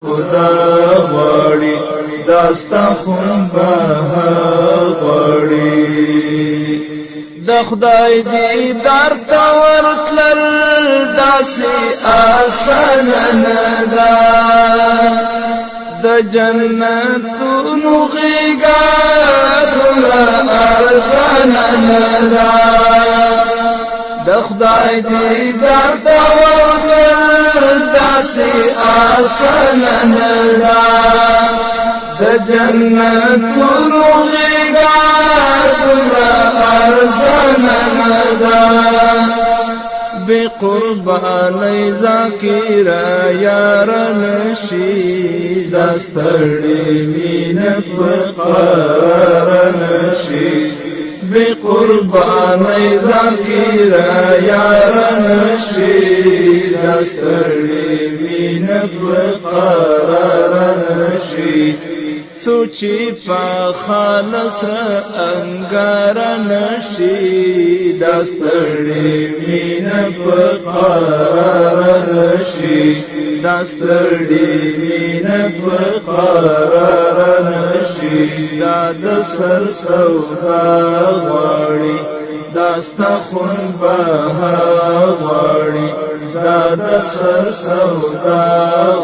خدا غواړي داستا خون به غواړي د خدای دیدار ته ورتلل داسې آسانه نه ده د جنتونو غېږه دومره ارزانه نه ده د خدای دیدار ته ورتلل داسې آسانه نه ده د جنتونو غېږه دومره ارزانه نه ده بے قربانی ذاکرہ یار نشی دستړی مینه په قرار نشي بے قربانی ذاکرہ یار نشی دستړی مینه په قرار نشي سوچی پا خالص را انگار نشی دستړی مینه په قرار نشي دستړی مینه په قرار نشي دا د سر سودا غواړي داستا خون به غواړي دا د سر سودا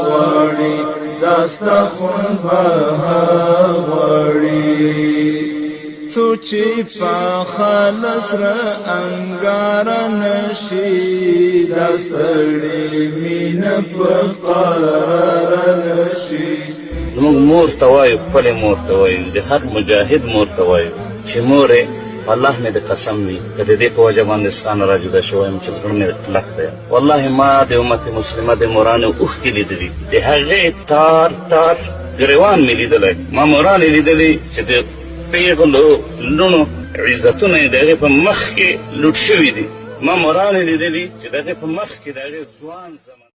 غواړي داستا خون به غواړي سوچی پا خالص را انگار نشی دستړی مینه په قرار نشي زموږ مور ته وایو خپلې مور ته وایو د هر مجاهد مور ته وایو چې مورې الله مې د قسم وي که د دې په وجه باندې ستا نه را جدا شوی یم چې زړه مې کلک دی والله ما د امت مسلمه د مورانو اوښکې لیدلي د هغې تار تار ګریوان مې لیدلی ما مورانې لیدلي چې د پیغلو لوڼو عزتونه یې د هغې په مخ کې لوټ شوي دي ما مورانې لیدلي چې د هغې په مخ کې د هغې ځوان زمن